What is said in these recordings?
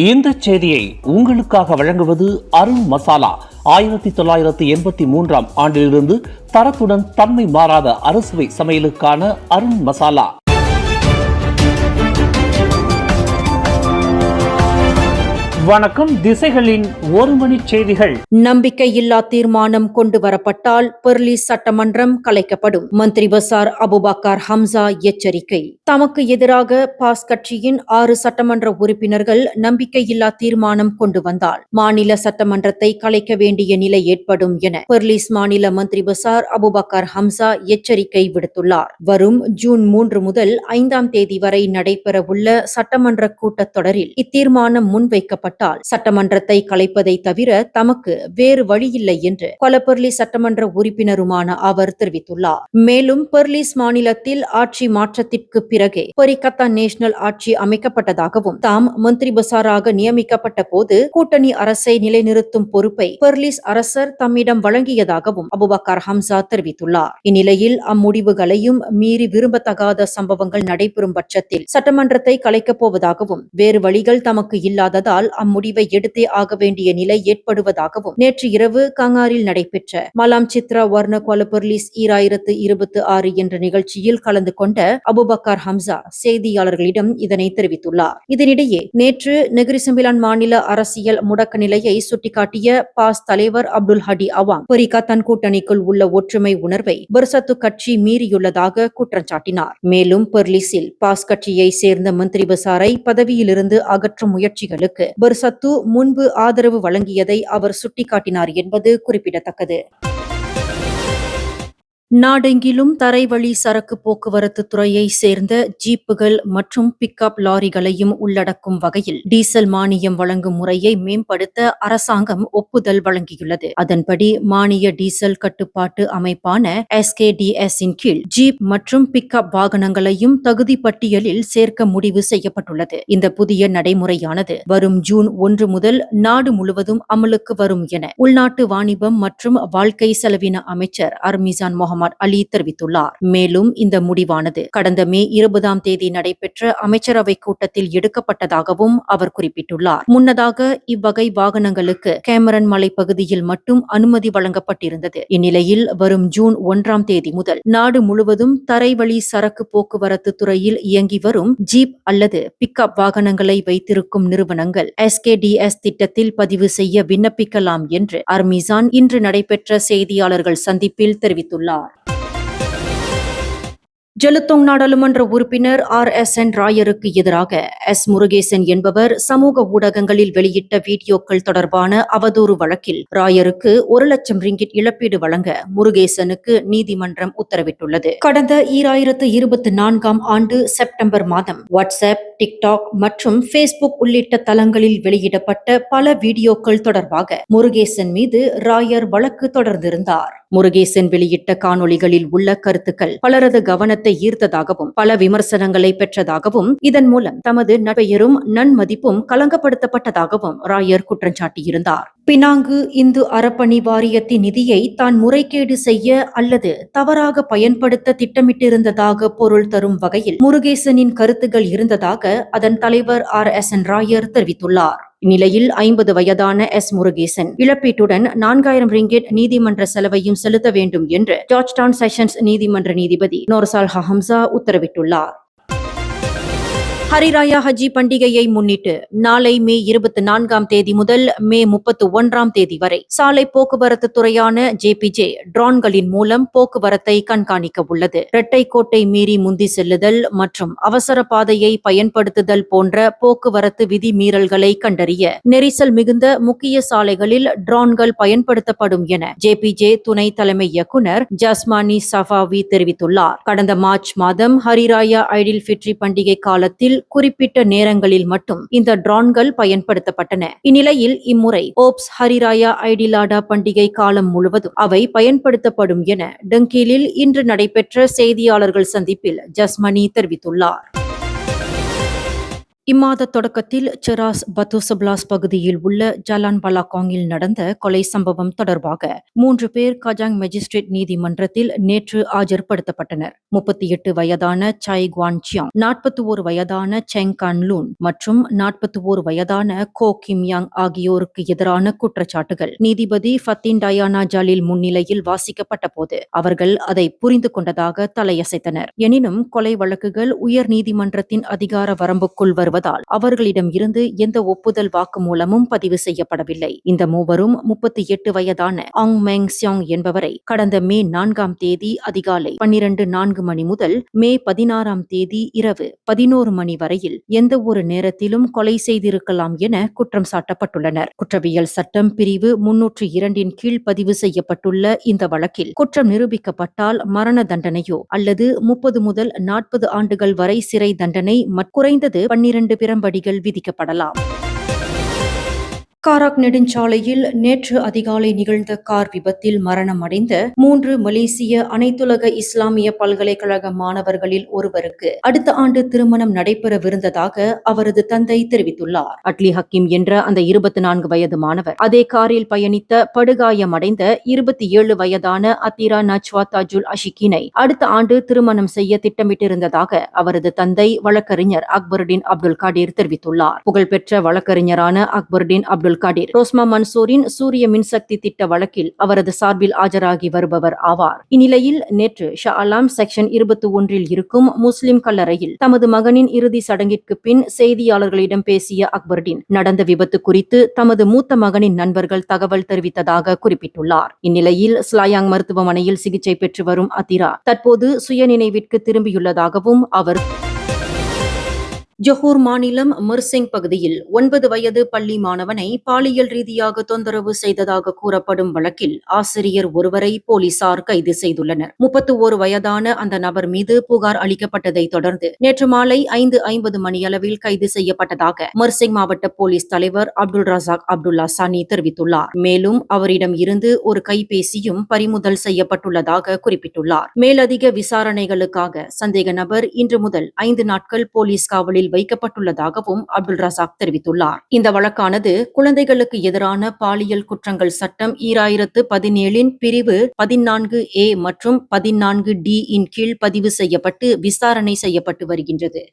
இந்த செய்தியை உங்களுக்காக வழங்குவது அருண் மசாலா. 1983 ஆண்டிலிருந்து தரத்துடன் தன்மை மாறாத அறுசுவை சமையலுக்கான அருண் மசாலா. வணக்கம். திசைகளின் ஒரு மணி செய்திகள். நம்பிக்கையில்லா தீர்மானம் கொண்டு வரப்பட்டால் பெர்லிஸ் சட்டமன்றம் கலைக்கப்படும். மந்திரி பசார் அபுபக்கர் ஹம்சா எச்சரிக்கை. தமக்கு எதிராக பாஸ் கட்சியின் 6 சட்டமன்ற உறுப்பினர்கள் நம்பிக்கையில்லா தீர்மானம் கொண்டு வந்தால் மாநில சட்டமன்றத்தை கலைக்க வேண்டிய நிலை ஏற்படும் என பெர்லிஸ் மாநில மந்திரி பசார் அபுபக்கர் ஹம்சா எச்சரிக்கை விடுத்துள்ளார். வரும் ஜூன் 3 முதல் 5ஆம் தேதி வரை நடைபெறவுள்ள சட்டமன்ற கூட்டத்தொடரில் இத்தீர்மானம் முன்வைக்கப்பட்ட சட்டமன்றத்தை கலைப்பதை தவிர தமக்கு வேறு வழியில்லை என்று கொலபெர்லிஸ் சட்டமன்ற உறுப்பினருமான அவர் தெரிவித்துள்ளார். மேலும் பெர்லிஸ் மாநிலத்தில் ஆட்சி மாற்றத்திற்கு பிறகே பரிகத்தா நேஷனல் ஆட்சி அமைக்கப்பட்டதாகவும் தாம் மந்திரி பசாராக நியமிக்கப்பட்ட போது கூட்டணி அரசை நிலைநிறுத்தும் பொறுப்பை பெர்லிஸ் அரசர் தம்மிடம் வழங்கியதாகவும் அபுபக்கர் ஹம்சா தெரிவித்துள்ளார். இந்நிலையில் அம்முடிவுகளையும் மீறி விரும்பத்தகாத சம்பவங்கள் நடைபெறும் பட்சத்தில் சட்டமன்றத்தை கலைக்கப் போவதாகவும் வேறு வழிகள் தமக்கு இல்லாததால் அம்முடிவை எடுத்தே ஆக வேண்டிய நிலை ஏற்படுவதாகவும் நேற்று இரவு கங்காரில் நடைபெற்ற மலாம் சித்ரா வர்ண கொலபெர்லிஸ் 2026 என்ற நிகழ்ச்சியில் கலந்து கொண்ட அபுபக்கர் ஹம்சா செய்தியாளர்களிடம் இதனை தெரிவித்துள்ளார். இதனிடையே நேற்று நெகிரி செம்பிலான் மாநில அரசியல் முடக்க நிலையை சுட்டிக்காட்டிய பாஸ் தலைவர் அப்துல் ஹடி அவாங் பரிகத்தான் கூட்டணிக்குள் உள்ள ஒற்றுமை உணர்வை பர்சத்து கட்சி மீறியுள்ளதாக குற்றம் சாட்டினார். மேலும் பெர்லிஸில் பாஸ் கட்சியை சேர்ந்த மந்திரி பசாரை பதவியிலிருந்து அகற்றும் முயற்சிகளுக்கு பர்சத்து முன்பு ஆதரவு வழங்கியதை அவர் சுட்டிக்காட்டினார் என்பது குறிப்பிடத்தக்கது. நாடெங்கிலும் தரைவழி சரக்கு போக்குவரத்து துறையை சேர்ந்த ஜீப்புகள் மற்றும் பிக்அப் லாரிகளையும் உள்ளடக்கும் வகையில் டீசல் மானியம் வழங்கும் முறையை மேம்படுத்த அரசாங்கம் ஒப்புதல் வழங்கியுள்ளது. அதன்படி மானிய டீசல் கட்டுப்பாட்டு அமைப்பான SKDS இன் கீழ் ஜீப் மற்றும் பிக்அப் வாகனங்களையும் தகுதி பட்டியலில் சேர்க்க முடிவு செய்யப்பட்டுள்ளது. இந்த புதிய நடைமுறையானது வரும் ஜூன் 1 முதல் நாடு முழுவதும் அமலுக்கு வரும் என உள்நாட்டு வாணிபம் மற்றும் வாழ்க்கை செலவின அமைச்சர் அர்மிசான் முகமது அலி தெரிவித்துள்ளார். மேலும் இந்த முடிவானது கடந்த மே 20ஆம் தேதி நடைபெற்ற அமைச்சரவை கூட்டத்தில் எடுக்கப்பட்டதாகவும் அவர் குறிப்பிட்டுள்ளார். முன்னதாக இவ்வகை வாகனங்களுக்கு கேமரன் மலைப்பகுதியில் மட்டும் அனுமதி வழங்கப்பட்டிருந்தது. இந்நிலையில் வரும் ஜூன் 1ஆம் தேதி முதல் நாடு முழுவதும் தரைவழி சரக்கு போக்குவரத்து துறையில் இயங்கி வரும் ஜீப் அல்லது பிக்அப் வாகனங்களை வைத்திருக்கும் நிறுவனங்கள் SKDS திட்டத்தில் பதிவு செய்ய விண்ணப்பிக்கலாம் என்று அர்மிசான் இன்று நடைபெற்ற செய்தியாளர்கள் சந்திப்பில் தெரிவித்துள்ளார். ஜலுத்தோங் நாடாளுமன்ற உறுப்பினர் RSN ராயருக்கு எதிராக முருகேசன் என்பவர் சமூக ஊடகங்களில் வெளியிட்ட வீடியோக்கள் தொடர்பான அவதூறு வழக்கில் ராயருக்கு 1 லட்சம் ரிங்கிட் இழப்பீடு வழங்க முருகேசனுக்கு நீதிமன்றம் உத்தரவிட்டுள்ளது. கடந்த 2024ஆம் ஆண்டு செப்டம்பர் மாதம் வாட்ஸ்அப், டிக்டாக் மற்றும் பேஸ்புக் உள்ளிட்ட தளங்களில் வெளியிடப்பட்ட பல வீடியோக்கள் தொடர்பாக முருகேசன் மீது ராயர் வழக்கு தொடர்ந்திருந்தார். முருகேசன் வெளியிட்ட காணொளிகளில் உள்ள கருத்துக்கள் பலரது கவனத்தை ஈர்த்ததாகவும் பல விமர்சனங்களை பெற்றதாகவும் இதன் மூலம் தமது நற்பெயரும் நன்மதிப்பும் களங்கப்படுத்தப்பட்டதாகவும் ராயர் குற்றம் சாட்டியிருந்தார். பினாங்கு இந்து அறப்பணி வாரியத்தின் நிதியை தான் முறைகேடு செய்ய அல்லது தவறாக பயன்படுத்த திட்டமிட்டிருந்ததாக பொருள் தரும் வகையில் முருகேசனின் கருத்துகள் இருந்ததாக அதன் தலைவர் RSN ராயர் தெரிவித்துள்ளார். இந்நிலையில் 50 வயதான முருகேசன் இழப்பீட்டுடன் 4000 ரிங்கிட் நீதிமன்ற செலவையும் செலுத்த வேண்டும் என்று ஜார்ஜ்டவுன் செஷன்ஸ் நீதிமன்ற நீதிபதி நோர்சால் ஹம்சா உத்தரவிட்டுள்ளார். ஹரிராயா ஹஜ்ஜி பண்டிகையை முன்னிட்டு நாளை மே 24ஆம் தேதி முதல் மே 31ஆம் தேதி வரை சாலை போக்குவரத்து துறையான JPJ ட்ரோன்களின் மூலம் போக்குவரத்தை கண்காணிக்க உள்ளது. இரட்டை கோட்டை மீறி முந்தி செல்லுதல் மற்றும் அவசர பாதையை பயன்படுத்துதல் போன்ற போக்குவரத்து விதி மீறல்களை கண்டறிய நெரிசல் மிகுந்த முக்கிய சாலைகளில் ட்ரோன்கள் பயன்படுத்தப்படும் என JPJ துணை தலைமை இயக்குனர் ஜஸ்மானி சஃபாவி தெரிவித்துள்ளார். கடந்த மார்ச் மாதம் ஹரிராயா ஐடில் ஃபிட்ரி பண்டிகை காலத்தில் குறிப்பிட்ட நேரங்களில் மட்டும் இந்த ட்ரோன்கள் பயன்படுத்தப்பட்டன. இந்நிலையில் இம்முறை ஓப்ஸ் ஹரிராயா ஐடிலாடா பண்டிகை காலம் முழுவதும் அவை பயன்படுத்தப்படும் என டங்கீலில் இன்று நடைபெற்ற செய்தியாளர்கள் சந்திப்பில் ஜஸ்மனி தெரிவித்துள்ளார். இம்மாத தொடக்கத்தில் செராஸ் பத்து சப்லாஸ் பகுதியில் உள்ள ஜலான் பலாகாங்கில் நடந்த கொலை சம்பவம் தொடர்பாக 3 பேர் கஜாங் மேஜிஸ்ட்ரேட் நீதிமன்றத்தில் நேற்று ஆஜர்படுத்தப்பட்டனர். 38 வயதான சாய் குவான் சியாங், 41 வயதான செங் கான் லூன் மற்றும் 41 வயதான கோ கிம் யாங் ஆகியோருக்கு எதிரான குற்றச்சாட்டுகள் நீதிபதி ஃபத்தின் டயானா ஜலீல் முன்னிலையில் வாசிக்கப்பட்ட போது அவர்கள் அதை புரிந்து கொண்டதாக தலையசைத்தனர். எனினும் கொலை வழக்குகள் உயர் நீதிமன்றத்தின் அதிகார வரம்புக்குள் வருவதால் அவர்களிடம் இருந்து எந்த ஒப்புதல் வாக்குமூலமும் பதிவு செய்யப்படவில்லை. இந்த மூவரும் 38 வயதான ஆங் மெங் சியாங் என்பவரை கடந்த மே 4ஆம் தேதி அதிகாலை 12:04 மணி முதல் மே 16ஆம் தேதி இரவு 11 மணி வரையில் எந்த ஒரு நேரத்திலும் கொலை செய்திருக்கலாம் என குற்றம் சாட்டப்பட்டுள்ளனர். குற்றவியல் சட்டம் பிரிவு 302 கீழ் பதிவு செய்யப்பட்டுள்ள இந்த வழக்கில் குற்றம் நிரூபிக்கப்பட்டால் மரண தண்டனையோ அல்லது 30 முதல் 40 ஆண்டுகள் வரை சிறை தண்டனை குறைந்தது 12 பிரம்படிகள் விதிக்கப்படலாம். காராக் நெடுஞ்சாலையில் நேற்று அதிகாலை நிகழ்ந்த கார் விபத்தில் மரணம் அடைந்த 3 மலேசிய அனைத்துலக இஸ்லாமிய பல்கலைக்கழக மாணவர்களில் ஒருவருக்கு அடுத்த ஆண்டு திருமணம் நடைபெறவிருந்ததாக அவரது தந்தை தெரிவித்துள்ளார். அட்லி ஹக்கீம் என்ற அந்த 24 வயது மாணவர் அதே காரில் பயணித்த படுகாயமடைந்த 27 வயதான அத்திரா நச்வா தாஜுல் அஷிகினை அடுத்த ஆண்டு திருமணம் செய்ய திட்டமிட்டிருந்ததாக அவரது தந்தை வழக்கறிஞர் அக்பருடீன் அப்துல் காடீர் தெரிவித்துள்ளார். புகழ்பெற்ற வழக்கறிஞரான அக்பருடீன் அப்துல் காடீர் ரோஸ்மா மன்சூரின் சூரிய மின்சக்தி திட்ட வழக்கில் அவரது சார்பில் ஆஜராகி வருபவர் ஆவார். இந்நிலையில் நேற்று ஷா அலாம் செக்ஷன் 21 இருக்கும் முஸ்லிம் கல்லறையில் தமது மகனின் இறுதி சடங்கிற்கு பின் செய்தியாளர்களிடம் பேசிய அக்பருடீன் நடந்த விபத்து குறித்து தமது மூத்த மகனின் நண்பர்கள் தகவல் தெரிவித்ததாக குறிப்பிட்டுள்ளார். இந்நிலையில் ஸ்லாயாங் மருத்துவமனையில் சிகிச்சை பெற்று வரும் அத்திரா தற்போது சுயநினைவிற்கு திரும்பியுள்ளதாகவும் அவர் ஜொஹூர் மாநிலம் மர்சிங் பகுதியில் 9 வயது பள்ளி மாணவனை பாலியல் ரீதியாக தொந்தரவு செய்ததாக கூறப்படும் வழக்கில் ஆசிரியர் ஒருவரை போலீசார் கைது செய்துள்ளனர். 31 வயதான அந்த நபர் மீது புகார் அளிக்கப்பட்டதை தொடர்ந்து நேற்று மாலை 5:50 மணியளவில் கைது செய்யப்பட்டதாக மர்சிங் மாவட்ட போலீஸ் தலைவர் அப்துல் ரசாக் அப்துல்லா சானி தெரிவித்துள்ளார். மேலும் அவரிடம் இருந்து ஒரு கைபேசியும் பறிமுதல் செய்யப்பட்டுள்ளதாக குறிப்பிட்டுள்ளார். மேலதிக விசாரணைகளுக்காக சந்தேக நபர் இன்று முதல் 5 நாட்கள் போலீஸ் காவலில் வைக்கப்பட்டுள்ளதாகவும் அப்துல் ரசாக் தெரிவித்துள்ளார். இந்த வழக்கானது குழந்தைகளுக்கு எதிரான பாலியல் குற்றங்கள் சட்டம் 2017 பிரிவு 14A மற்றும் 14D கீழ் பதிவு செய்யப்பட்டு விசாரணை செய்யப்பட்டு வருகின்றது.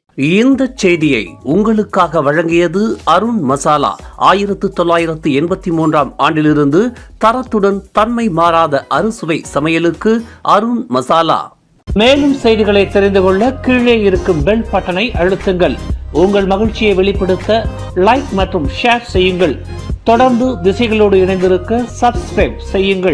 இந்த செய்தியை உங்களுக்காக வழங்கியது அருண் மசாலா. 1983ஆம் ஆண்டிலிருந்து தரத்துடன் தன்மை மாறாத அறுசுவை சமையலுக்கு அருண் மசாலா. மேலும் செய்திகளை தெரிந்து கொள்ள கீழே இருக்கும் பெல் பட்டனை அழுத்துங்கள். உங்கள் மகிழ்ச்சியை வெளிப்படுத்த லைக் மற்றும் ஷேர் செய்யுங்கள். தொடர்ந்து திசைகளோடு இணைந்திருக்க சப்ஸ்கிரைப் செய்யுங்கள்.